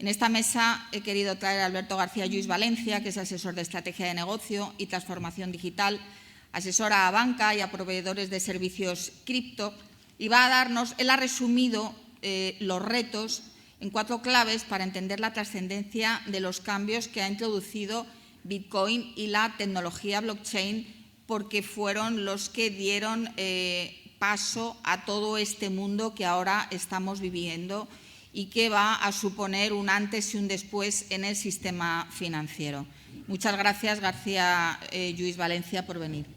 En esta mesa he querido traer a Alberto García Lluís Valencia, que es asesor de estrategia de negocio y transformación digital, asesora a banca y a proveedores de servicios cripto, y va a darnos, él ha resumido los retos en 4 claves para entender la trascendencia de los cambios que ha introducido Bitcoin y la tecnología blockchain, porque fueron los que dieron paso a todo este mundo que ahora estamos viviendo y que va a suponer un antes y un después en el sistema financiero. Muchas gracias, García Lluís Valencia, por venir.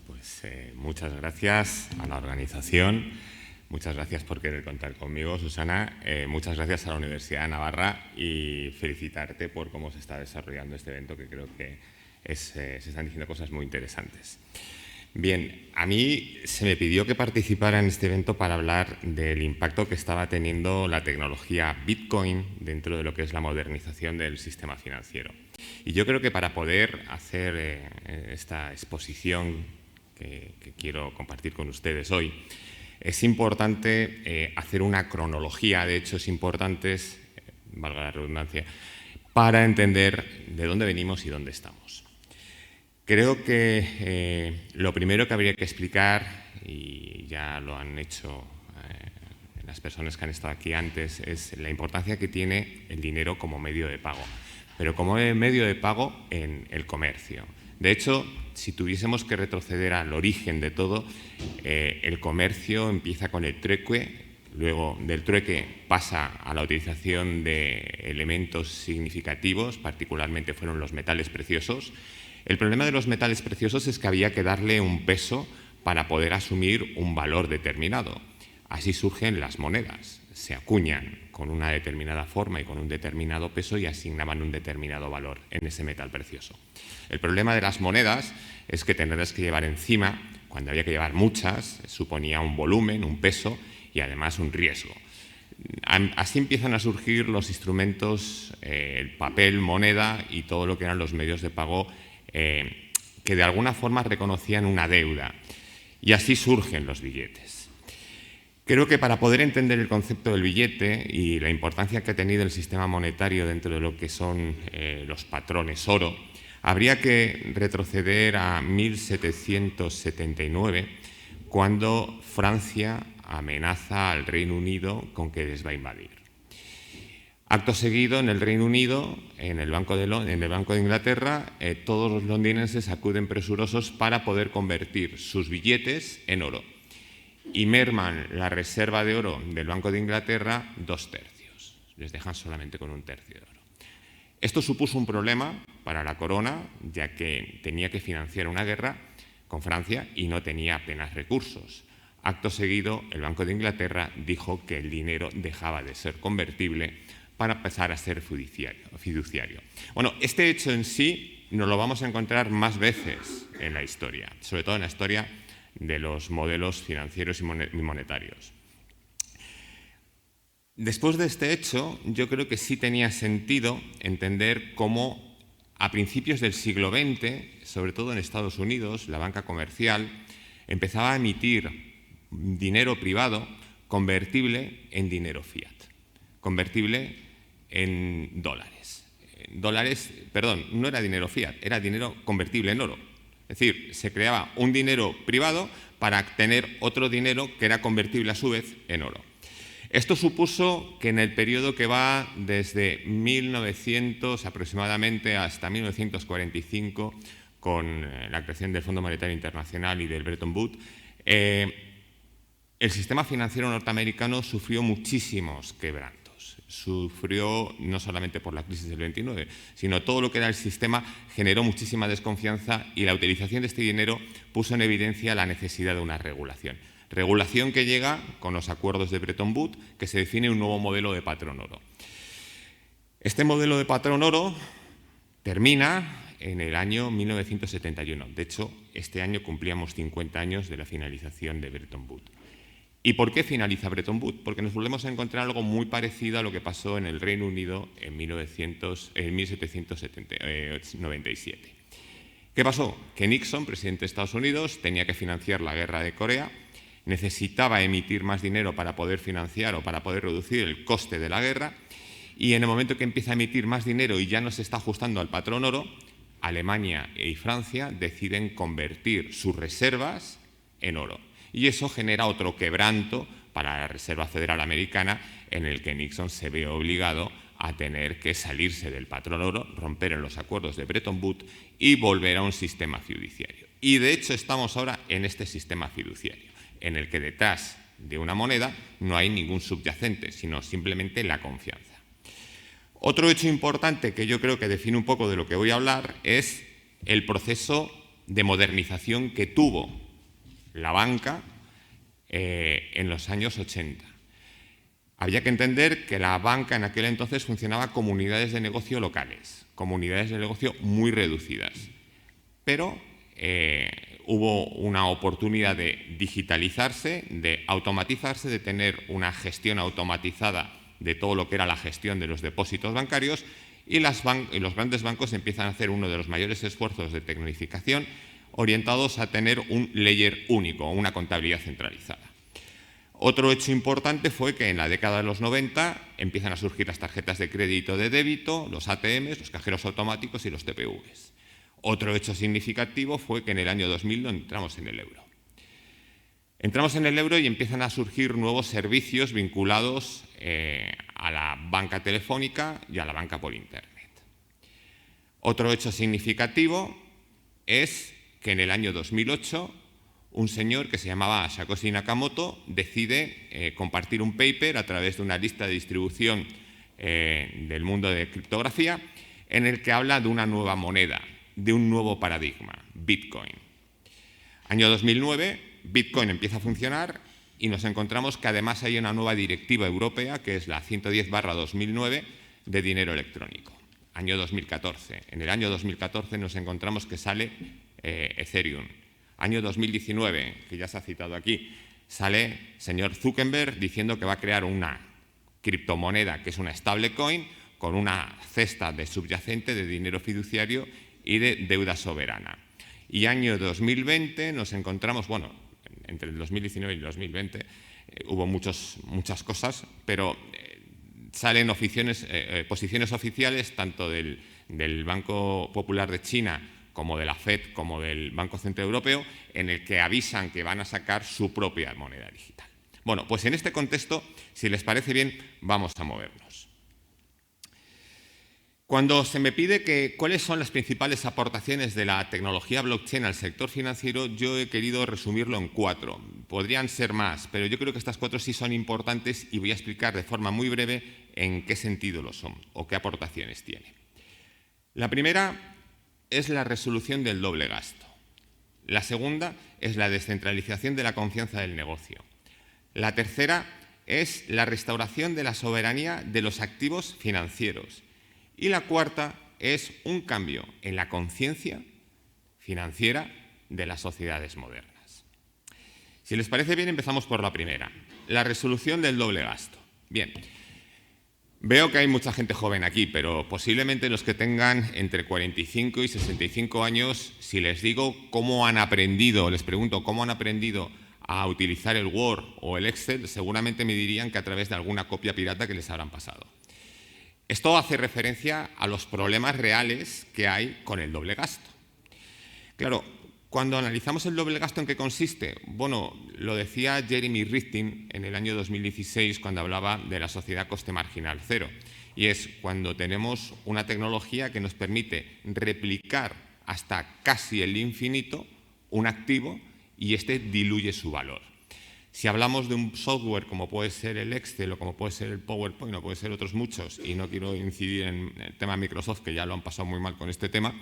Pues muchas gracias a la organización, muchas gracias por querer contar conmigo, Susana, muchas gracias a la Universidad de Navarra y felicitarte por cómo se está desarrollando este evento, que creo que se están diciendo cosas muy interesantes. Bien, a mí se me pidió que participara en este evento para hablar del impacto que estaba teniendo la tecnología Bitcoin dentro de lo que es la modernización del sistema financiero. Y yo creo que para poder hacer esta exposición que quiero compartir con ustedes hoy, es importante hacer una cronología de hechos importantes, valga la redundancia, para entender de dónde venimos y dónde estamos. Creo que lo primero que habría que explicar, y ya lo han hecho las personas que han estado aquí antes, es la importancia que tiene el dinero como medio de pago, pero como medio de pago en el comercio. De hecho, si tuviésemos que retroceder al origen de todo, el comercio empieza con el trueque, luego del trueque pasa a la utilización de elementos significativos, particularmente fueron los metales preciosos. El problema de los metales preciosos es que había que darle un peso para poder asumir un valor determinado. Así surgen las monedas. Se acuñan con una determinada forma y con un determinado peso y asignaban un determinado valor en ese metal precioso. El problema de las monedas es que tenerlas que llevar encima, cuando había que llevar muchas, suponía un volumen, un peso y además un riesgo. Así empiezan a surgir los instrumentos, el papel, moneda y todo lo que eran los medios de pago que de alguna forma reconocían una deuda. Y así surgen los billetes. Creo que para poder entender el concepto del billete y la importancia que ha tenido el sistema monetario dentro de lo que son los patrones oro, habría que retroceder a 1779, cuando Francia amenaza al Reino Unido con que les va a invadir. Acto seguido, en el Reino Unido, en el Banco de Inglaterra, todos los londinenses acuden presurosos para poder convertir sus billetes en oro. Y merman la reserva de oro del Banco de Inglaterra 2/3. Les dejan solamente con 1/3 de oro. Esto supuso un problema para la corona, ya que tenía que financiar una guerra con Francia y no tenía apenas recursos. Acto seguido, el Banco de Inglaterra dijo que el dinero dejaba de ser convertible para pasar a ser fiduciario. Bueno, este hecho en sí nos lo vamos a encontrar más veces en la historia, sobre todo en la historia de los modelos financieros y monetarios. Después de este hecho, yo creo que sí tenía sentido entender cómo a principios del siglo XX, sobre todo en Estados Unidos, la banca comercial empezaba a emitir dinero privado convertible en dinero fiat, convertible en dólares. No era dinero fiat, era dinero convertible en oro. Es decir, se creaba un dinero privado para tener otro dinero que era convertible a su vez en oro. Esto supuso que en el periodo que va desde 1900 aproximadamente hasta 1945, con la creación del Fondo Monetario Internacional y del Bretton Woods, el sistema financiero norteamericano sufrió muchísimos quebrantos. Sufrió no solamente por la crisis del 29, sino todo lo que era el sistema generó muchísima desconfianza y la utilización de este dinero puso en evidencia la necesidad de una regulación. Regulación que llega con los acuerdos de Bretton Woods, que se define un nuevo modelo de patrón oro. Este modelo de patrón oro termina en el año 1971. De hecho, este año cumplíamos 50 años de la finalización de Bretton Woods. ¿Y por qué finaliza Bretton Woods? Porque nos volvemos a encontrar algo muy parecido a lo que pasó en el Reino Unido en 1797. ¿Qué pasó? Que Nixon, presidente de Estados Unidos, tenía que financiar la guerra de Corea, necesitaba emitir más dinero para poder financiar o para poder reducir el coste de la guerra y en el momento que empieza a emitir más dinero y ya no se está ajustando al patrón oro, Alemania y Francia deciden convertir sus reservas en oro. Y eso genera otro quebranto para la Reserva Federal Americana, en el que Nixon se ve obligado a tener que salirse del patrón oro, romper en los acuerdos de Bretton Woods y volver a un sistema fiduciario. Y de hecho estamos ahora en este sistema fiduciario, en el que detrás de una moneda no hay ningún subyacente, sino simplemente la confianza. Otro hecho importante que yo creo que define un poco de lo que voy a hablar es el proceso de modernización que tuvo la banca en los años 80. Había que entender que la banca en aquel entonces funcionaba como unidades de negocio locales, como unidades de negocio muy reducidas, pero hubo una oportunidad de digitalizarse, de automatizarse, de tener una gestión automatizada de todo lo que era la gestión de los depósitos bancarios, y los grandes bancos empiezan a hacer uno de los mayores esfuerzos de tecnificación orientados a tener un ledger único, una contabilidad centralizada. Otro hecho importante fue que en la década de los 90 empiezan a surgir las tarjetas de crédito de débito, los ATMs, los cajeros automáticos y los TPVs. Otro hecho significativo fue que en el año 2000 entramos en el euro. Entramos en el euro y empiezan a surgir nuevos servicios vinculados a la banca telefónica y a la banca por Internet. Otro hecho significativo es que en el año 2008 un señor que se llamaba Satoshi Nakamoto decide compartir un paper a través de una lista de distribución del mundo de criptografía, en el que habla de una nueva moneda, de un nuevo paradigma, Bitcoin. Año 2009, Bitcoin empieza a funcionar y nos encontramos que además hay una nueva directiva europea, que es la 110/2009 de dinero electrónico. Año 2014. En el año 2014 nos encontramos que sale Ethereum. Año 2019, que ya se ha citado aquí, sale señor Zuckerberg diciendo que va a crear una criptomoneda que es una stablecoin con una cesta de subyacente de dinero fiduciario y de deuda soberana. Y año 2020 nos encontramos, bueno, entre el 2019 y el 2020 hubo muchas cosas, pero salen posiciones oficiales tanto del Banco Popular de China como de la FED, como del Banco Central Europeo, en el que avisan que van a sacar su propia moneda digital. Bueno, pues en este contexto, si les parece bien, vamos a movernos. Cuando se me pide cuáles son las principales aportaciones de la tecnología blockchain al sector financiero, yo he querido resumirlo en 4. Podrían ser más, pero yo creo que estas 4 sí son importantes y voy a explicar de forma muy breve en qué sentido lo son o qué aportaciones tiene. La primera es la resolución del doble gasto. La segunda es la descentralización de la confianza del negocio. La tercera es la restauración de la soberanía de los activos financieros. Y la cuarta es un cambio en la conciencia financiera de las sociedades modernas. Si les parece bien, empezamos por la primera, la resolución del doble gasto. Bien. Veo que hay mucha gente joven aquí, pero posiblemente los que tengan entre 45 y 65 años, si les digo cómo han aprendido, les pregunto cómo han aprendido a utilizar el Word o el Excel, seguramente me dirían que a través de alguna copia pirata que les habrán pasado. Esto hace referencia a los problemas reales que hay con el doble gasto. Claro, cuando analizamos el doble gasto, ¿en qué consiste? Bueno, lo decía Jeremy Rifkin en el año 2016 cuando hablaba de la sociedad coste marginal cero. Y es cuando tenemos una tecnología que nos permite replicar hasta casi el infinito un activo y este diluye su valor. Si hablamos de un software como puede ser el Excel o como puede ser el PowerPoint o puede ser otros muchos, y no quiero incidir en el tema Microsoft, que ya lo han pasado muy mal con este tema,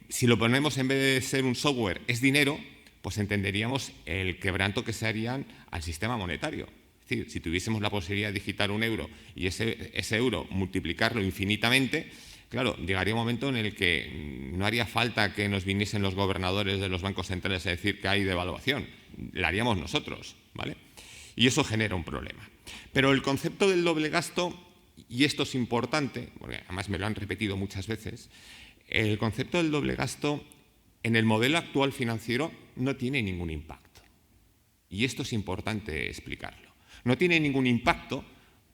si lo ponemos en vez de ser un software es dinero, pues entenderíamos el quebranto que se harían al sistema monetario. Es decir, si tuviésemos la posibilidad de digitar un euro y ese euro multiplicarlo infinitamente, claro, llegaría un momento en el que no haría falta que nos viniesen los gobernadores de los bancos centrales a decir que hay devaluación. La haríamos nosotros, ¿vale? Y eso genera un problema. Pero el concepto del doble gasto, y esto es importante, porque además me lo han repetido muchas veces, el concepto del doble gasto en el modelo actual financiero no tiene ningún impacto. Y esto es importante explicarlo. No tiene ningún impacto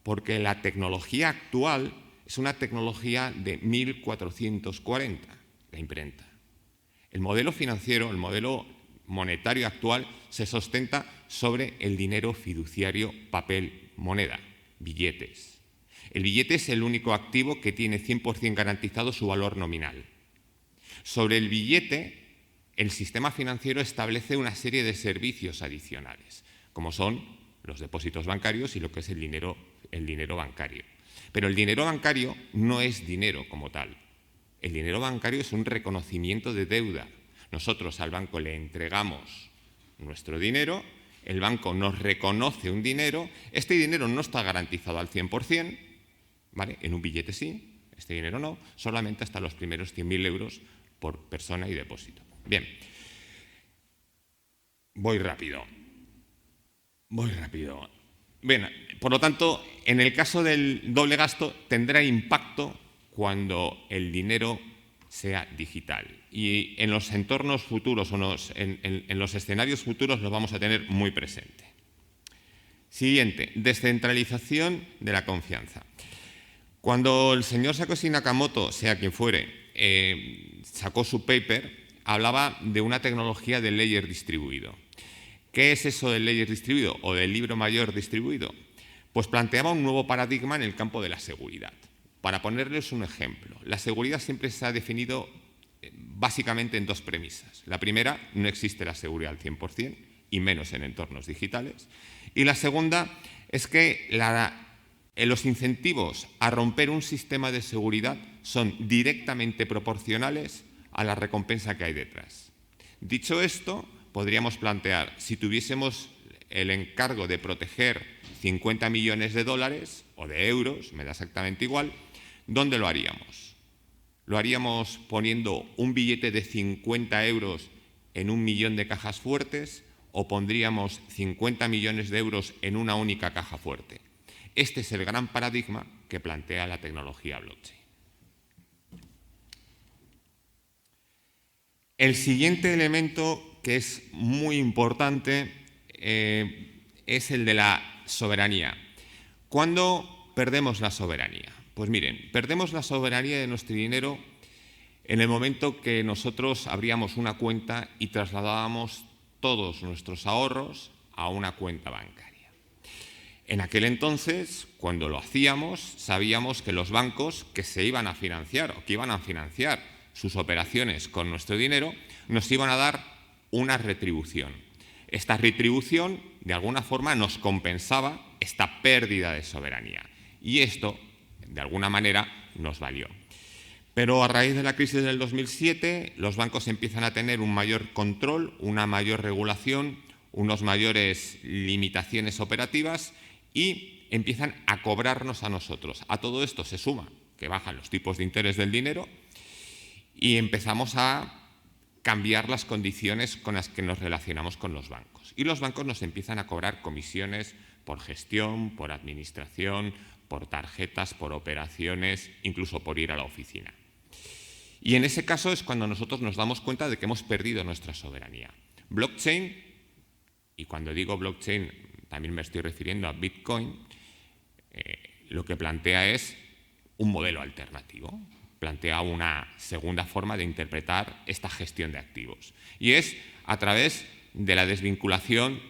porque la tecnología actual es una tecnología de 1440, la imprenta. El modelo financiero, el modelo monetario actual se sustenta sobre el dinero fiduciario, papel, moneda, billetes. El billete es el único activo que tiene 100% garantizado su valor nominal. Sobre el billete, el sistema financiero establece una serie de servicios adicionales, como son los depósitos bancarios y lo que es el dinero bancario. Pero el dinero bancario no es dinero como tal. El dinero bancario es un reconocimiento de deuda. Nosotros al banco le entregamos nuestro dinero, el banco nos reconoce un dinero, este dinero no está garantizado al 100%, ¿vale? En un billete sí, este dinero no, solamente hasta los primeros 100.000 euros por persona y depósito. Bien, voy rápido. Bien, por lo tanto, en el caso del doble gasto tendrá impacto cuando el dinero sea digital. Y en los entornos futuros o en los escenarios futuros lo vamos a tener muy presente. Siguiente, descentralización de la confianza. Cuando el señor Satoshi Nakamoto, sea quien fuere, sacó su paper, hablaba de una tecnología de ledger distribuido. ¿Qué es eso del ledger distribuido o del libro mayor distribuido? Pues planteaba un nuevo paradigma en el campo de la seguridad. Para ponerles un ejemplo, la seguridad siempre se ha definido básicamente en dos premisas. La primera, no existe la seguridad al 100%, y menos en entornos digitales. Y la segunda es que los incentivos a romper un sistema de seguridad son directamente proporcionales a la recompensa que hay detrás. Dicho esto, podríamos plantear, si tuviésemos el encargo de proteger 50 millones de dólares o de euros, me da exactamente igual, ¿dónde lo haríamos? ¿Lo haríamos poniendo un billete de 50 euros en 1 millón de cajas fuertes o pondríamos 50 millones de euros en una única caja fuerte? Este es el gran paradigma que plantea la tecnología blockchain. El siguiente elemento que es muy importante es el de la soberanía. ¿Cuándo perdemos la soberanía? Pues miren, perdemos la soberanía de nuestro dinero en el momento que nosotros abríamos una cuenta y trasladábamos todos nuestros ahorros a una cuenta bancaria. En aquel entonces, cuando lo hacíamos, sabíamos que los bancos que se iban a financiar o que iban a financiar sus operaciones con nuestro dinero nos iban a dar una retribución. Esta retribución, de alguna forma, nos compensaba esta pérdida de soberanía. Y esto, de alguna manera, nos valió. Pero a raíz de la crisis del 2007, los bancos empiezan a tener un mayor control, una mayor regulación, unas mayores limitaciones operativas y empiezan a cobrarnos a nosotros. A todo esto se suma que bajan los tipos de interés del dinero y empezamos a cambiar las condiciones con las que nos relacionamos con los bancos. Y los bancos nos empiezan a cobrar comisiones por gestión, por administración, por tarjetas, por operaciones, incluso por ir a la oficina. Y en ese caso es cuando nosotros nos damos cuenta de que hemos perdido nuestra soberanía. Blockchain, y cuando digo blockchain también me estoy refiriendo a Bitcoin, lo que plantea es un modelo alternativo. Plantea una segunda forma de interpretar esta gestión de activos. Y es a través de la desvinculación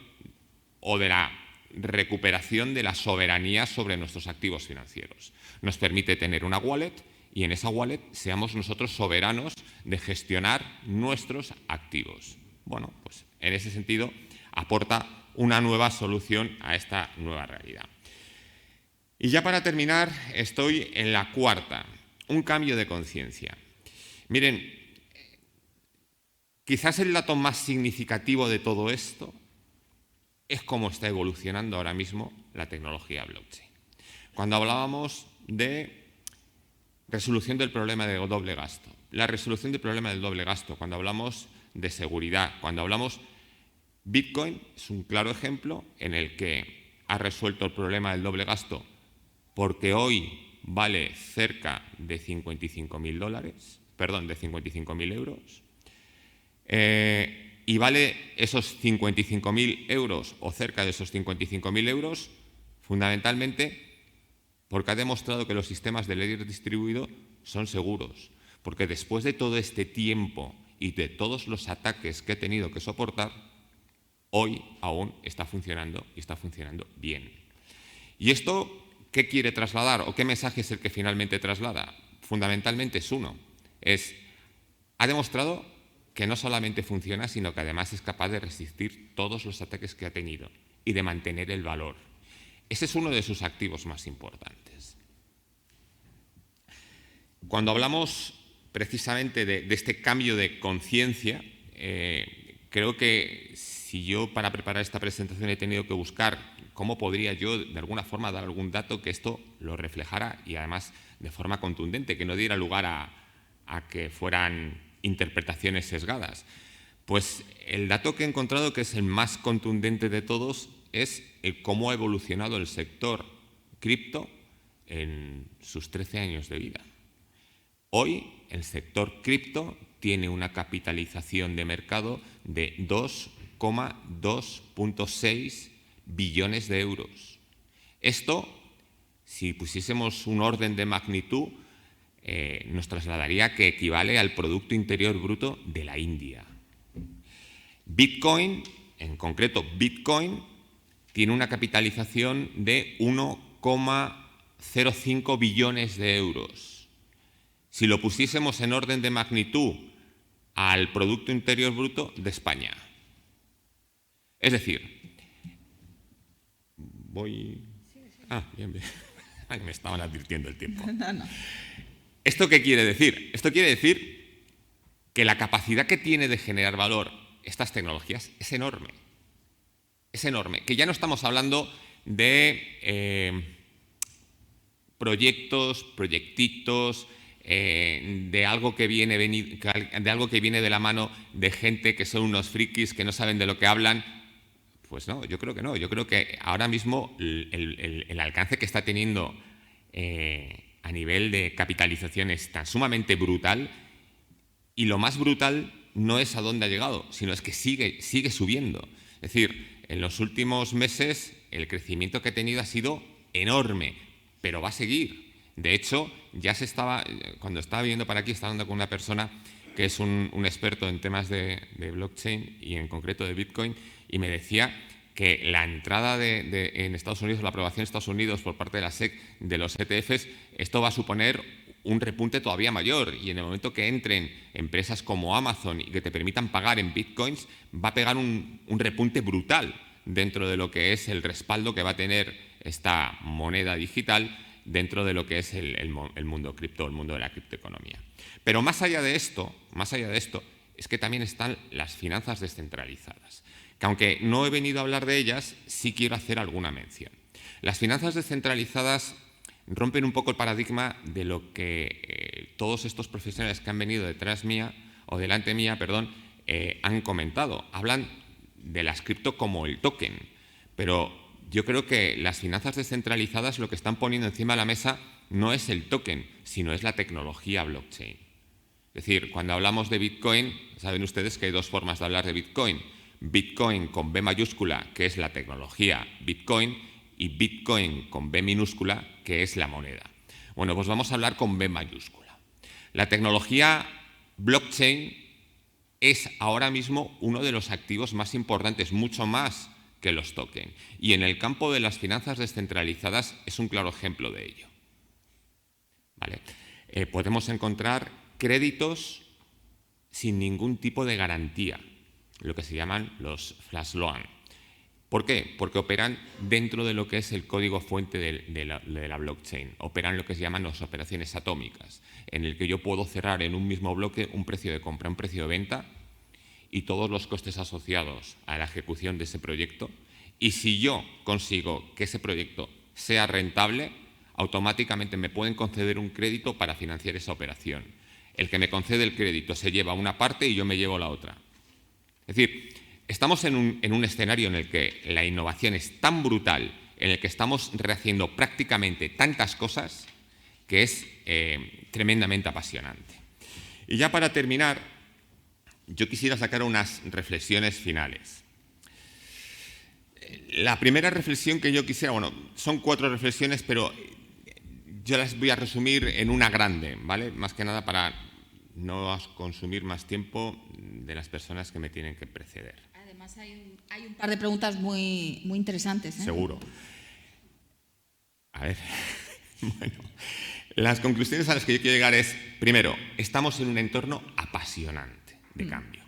o de la recuperación de la soberanía sobre nuestros activos financieros. Nos permite tener una wallet y en esa wallet seamos nosotros soberanos de gestionar nuestros activos. Bueno, pues en ese sentido aporta una nueva solución a esta nueva realidad. Y ya para terminar, estoy en la cuarta. Un cambio de conciencia. Miren, quizás el dato más significativo de todo esto es cómo está evolucionando ahora mismo la tecnología blockchain. Cuando hablábamos de resolución del problema del doble gasto, la resolución del problema del doble gasto, cuando hablamos de seguridad, cuando hablamos Bitcoin es un claro ejemplo en el que ha resuelto el problema del doble gasto porque hoy vale cerca de 55.000 dólares, perdón, de 55.000 euros, y vale esos 55.000 euros o cerca de esos 55.000 euros fundamentalmente porque ha demostrado que los sistemas de ledger distribuido son seguros, porque después de todo este tiempo y de todos los ataques que he tenido que soportar, hoy aún está funcionando y está funcionando bien. ¿Y esto qué quiere trasladar o qué mensaje es el que finalmente traslada? Fundamentalmente es uno, ha demostrado que no solamente funciona, sino que además es capaz de resistir todos los ataques que ha tenido y de mantener el valor. Ese es uno de sus activos más importantes. Cuando hablamos precisamente de este cambio de conciencia, creo que si yo para preparar esta presentación he tenido que buscar cómo podría yo de alguna forma dar algún dato que esto lo reflejara y además de forma contundente, que no diera lugar a que fueran interpretaciones sesgadas. Pues el dato que he encontrado, que es el más contundente de todos, es el cómo ha evolucionado el sector cripto en sus 13 años de vida. Hoy el sector cripto tiene una capitalización de mercado de 2,2.6 billones de euros. Esto, si pusiésemos un orden de magnitud, nos trasladaría que equivale al Producto Interior Bruto de la India. Bitcoin, en concreto Bitcoin, tiene una capitalización de 1,05 billones de euros. Si lo pusiésemos en orden de magnitud al Producto Interior Bruto de España. Es decir, bien. Ay, me estaban advirtiendo el tiempo. No. ¿Esto qué quiere decir? Esto quiere decir que la capacidad que tiene de generar valor estas tecnologías es enorme. Es enorme. Que ya no estamos hablando de proyectitos, de algo que viene de la mano de gente que son unos frikis que no saben de lo que hablan. Pues no, yo creo que no. Yo creo que ahora mismo el alcance que está teniendo a nivel de capitalización es tan sumamente brutal, y lo más brutal no es a dónde ha llegado, sino es que sigue subiendo. Es decir, en los últimos meses el crecimiento que ha tenido ha sido enorme, pero va a seguir. De hecho, cuando estaba viendo para aquí, estaba hablando con una persona que es un experto en temas de blockchain y en concreto de Bitcoin, y me decía que la entrada en Estados Unidos, la aprobación en Estados Unidos por parte de la SEC de los ETFs, esto va a suponer un repunte todavía mayor, y en el momento que entren empresas como Amazon y que te permitan pagar en Bitcoins, va a pegar un repunte brutal dentro de lo que es el respaldo que va a tener esta moneda digital dentro de lo que es el mundo cripto, el mundo de la criptoeconomía. Pero más allá de esto, es que también están las finanzas descentralizadas, que aunque no he venido a hablar de ellas, sí quiero hacer alguna mención. Las finanzas descentralizadas rompen un poco el paradigma de lo que todos estos profesionales que han venido delante mía, han comentado. Hablan de las cripto como el token, pero yo creo que las finanzas descentralizadas lo que están poniendo encima de la mesa no es el token, sino es la tecnología blockchain. Es decir, cuando hablamos de Bitcoin, saben ustedes que hay dos formas de hablar de Bitcoin. Bitcoin con B mayúscula, que es la tecnología Bitcoin, y Bitcoin con B minúscula, que es la moneda. Bueno, pues vamos a hablar con B mayúscula. La tecnología blockchain es ahora mismo uno de los activos más importantes, mucho más que los tokens. Y en el campo de las finanzas descentralizadas es un claro ejemplo de ello. ¿Vale? Podemos encontrar créditos sin ningún tipo de garantía, lo que se llaman los flash loan. ¿Por qué? Porque operan dentro de lo que es el código fuente de la blockchain. Operan lo que se llaman las operaciones atómicas, en el que yo puedo cerrar en un mismo bloque un precio de compra, un precio de venta y todos los costes asociados a la ejecución de ese proyecto. Y si yo consigo que ese proyecto sea rentable, automáticamente me pueden conceder un crédito para financiar esa operación. El que me concede el crédito se lleva una parte y yo me llevo la otra. Es decir, estamos en un escenario en el que la innovación es tan brutal, en el que estamos rehaciendo prácticamente tantas cosas, que es tremendamente apasionante. Y ya para terminar, yo quisiera sacar unas reflexiones finales. La primera reflexión que yo quisiera, son 4 reflexiones, pero yo las voy a resumir en una grande, ¿vale? Más que nada para no consumir más tiempo de las personas que me tienen que preceder. Además, hay un par de preguntas muy interesantes, ¿eh? Seguro. A ver, bueno, las conclusiones a las que yo quiero llegar es, primero, estamos en un entorno apasionante de cambio.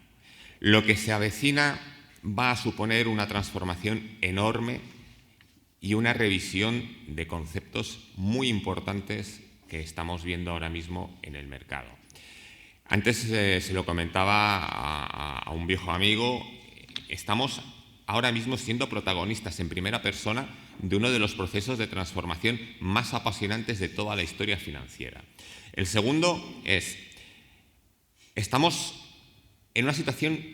Lo que se avecina va a suponer una transformación enorme y una revisión de conceptos muy importantes que estamos viendo ahora mismo en el mercado. Antes se lo comentaba a un viejo amigo, estamos ahora mismo siendo protagonistas en primera persona de uno de los procesos de transformación más apasionantes de toda la historia financiera. El segundo es, estamos en una situación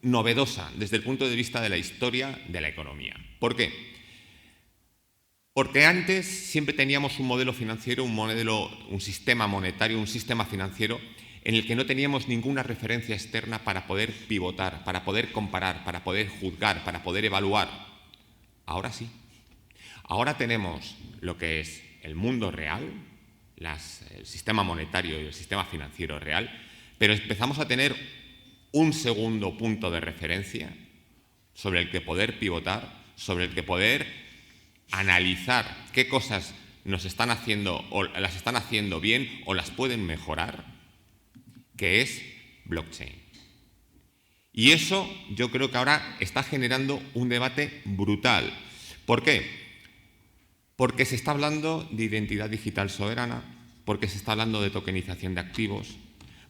novedosa desde el punto de vista de la historia de la economía. ¿Por qué? Porque antes siempre teníamos un modelo financiero, un sistema monetario, un sistema financiero en el que no teníamos ninguna referencia externa para poder pivotar, para poder comparar, para poder juzgar, para poder evaluar. Ahora sí. Ahora tenemos lo que es el mundo real, el sistema monetario y el sistema financiero real, pero empezamos a tener un segundo punto de referencia sobre el que poder pivotar, sobre el que poder analizar qué cosas nos están haciendo o las están haciendo bien o las pueden mejorar, que es blockchain. Y eso yo creo que ahora está generando un debate brutal. ¿Por qué? Porque se está hablando de identidad digital soberana, porque se está hablando de tokenización de activos,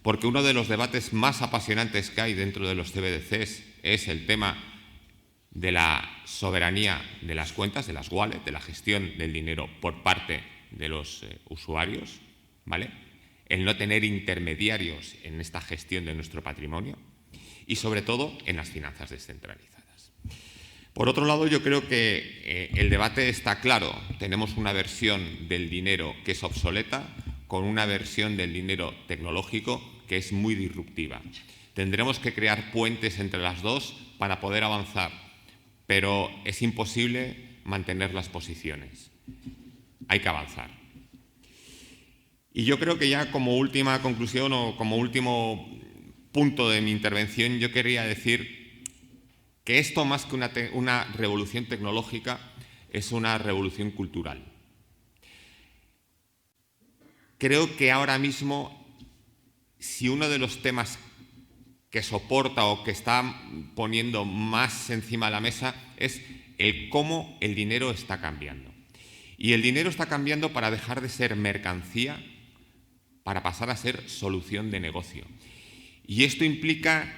porque uno de los debates más apasionantes que hay dentro de los CBDCs es el tema de la soberanía de las cuentas, de las wallets, de la gestión del dinero por parte de los usuarios, ¿vale? El no tener intermediarios en esta gestión de nuestro patrimonio y, sobre todo, en las finanzas descentralizadas. Por otro lado, yo creo que el debate está claro. Tenemos una versión del dinero que es obsoleta con una versión del dinero tecnológico que es muy disruptiva. Tendremos que crear puentes entre las dos para poder avanzar, pero es imposible mantener las posiciones. Hay que avanzar. Y yo creo que ya como última conclusión o como último punto de mi intervención, yo quería decir que esto, más que una revolución tecnológica, es una revolución cultural. Creo que ahora mismo, si uno de los temas que soporta o que está poniendo más encima de la mesa es el cómo el dinero está cambiando. Y el dinero está cambiando para dejar de ser mercancía, para pasar a ser solución de negocio. Y esto implica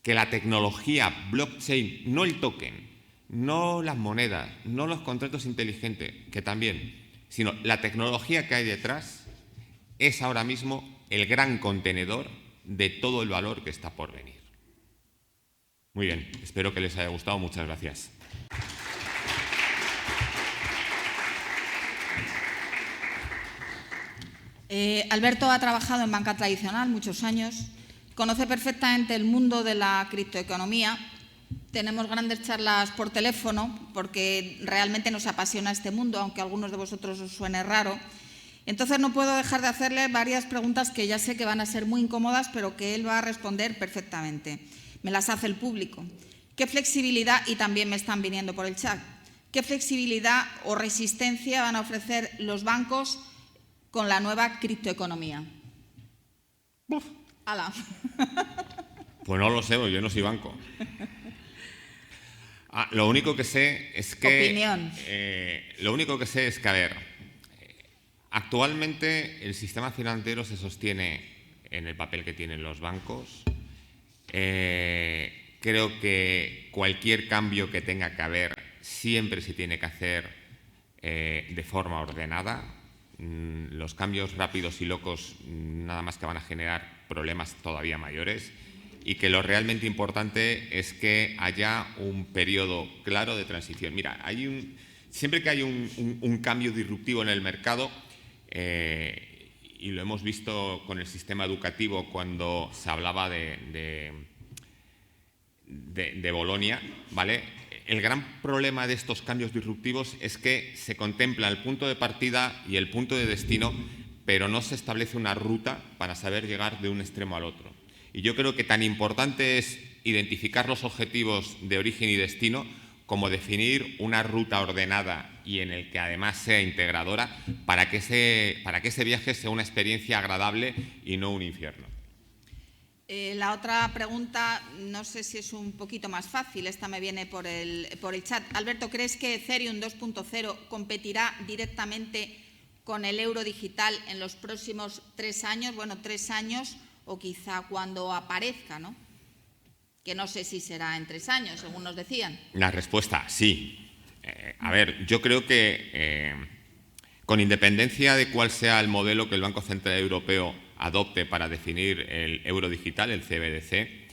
que la tecnología blockchain, no el token, no las monedas, no los contratos inteligentes, que también, sino la tecnología que hay detrás, es ahora mismo el gran contenedor de todo el valor que está por venir. Muy bien, espero que les haya gustado. Muchas gracias. Alberto ha trabajado en banca tradicional muchos años, conoce perfectamente el mundo de la criptoeconomía. Tenemos grandes charlas por teléfono porque realmente nos apasiona este mundo, aunque a algunos de vosotros os suene raro. Entonces no puedo dejar de hacerle varias preguntas que ya sé que van a ser muy incómodas, pero que él va a responder perfectamente. Me las hace el público. ¿Qué flexibilidad, y también me están viniendo por el chat, qué flexibilidad o resistencia van a ofrecer los bancos con la nueva criptoeconomía? ¡Buf! ¡Hala! Pues no lo sé, yo no soy banco. Lo único que sé es que... Opinión. Lo único que sé es que, a ver, actualmente el sistema financiero se sostiene en el papel que tienen los bancos. Creo que cualquier cambio que tenga que haber siempre se tiene que hacer de forma ordenada. Los cambios rápidos y locos nada más que van a generar problemas todavía mayores, y que lo realmente importante es que haya un periodo claro de transición. Mira, siempre que hay un cambio disruptivo en el mercado, y lo hemos visto con el sistema educativo cuando se hablaba de Bolonia, ¿vale? el gran problema de estos cambios disruptivos es que se contempla el punto de partida y el punto de destino, pero no se establece una ruta para saber llegar de un extremo al otro. Y yo creo que tan importante es identificar los objetivos de origen y destino como definir una ruta ordenada y en el que además sea integradora para que ese viaje sea una experiencia agradable y no un infierno. La otra pregunta, no sé si es un poquito más fácil, esta me viene por el chat. Alberto, ¿crees que Ethereum 2.0 competirá directamente con el euro digital en los próximos 3 años? Bueno, 3 años o quizá cuando aparezca, ¿no? Que no sé si será en 3 años, según nos decían. La respuesta, sí. A ver, yo creo que con independencia de cuál sea el modelo que el Banco Central Europeo adopte para definir el euro digital, el CBDC,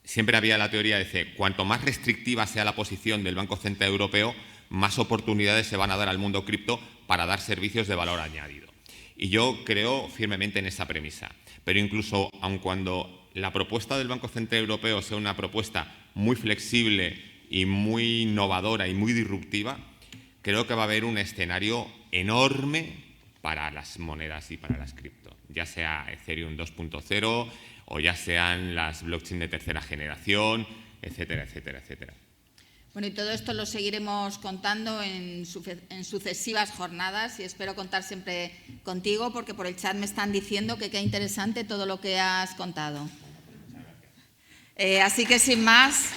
siempre había la teoría de que cuanto más restrictiva sea la posición del Banco Central Europeo, más oportunidades se van a dar al mundo cripto para dar servicios de valor añadido. Y yo creo firmemente en esa premisa. Pero incluso aun cuando la propuesta del Banco Central Europeo sea una propuesta muy flexible y muy innovadora y muy disruptiva, creo que va a haber un escenario enorme para las monedas y para las cripto, ya sea Ethereum 2.0 o ya sean las blockchain de tercera generación, etcétera, etcétera, etcétera. Bueno, y todo esto lo seguiremos contando en sucesivas jornadas y espero contar siempre contigo porque por el chat me están diciendo que qué interesante todo lo que has contado. Así que sin más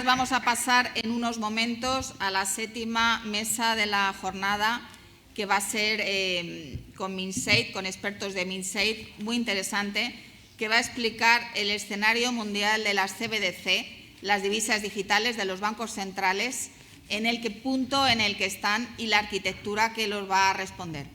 vamos a pasar en unos momentos a la 7ª mesa de la jornada, que va a ser con Minsafe, con expertos de Minsafe, muy interesante, que va a explicar el escenario mundial de las CBDC, las divisas digitales de los bancos centrales, en el punto en el que están y la arquitectura que los va a responder.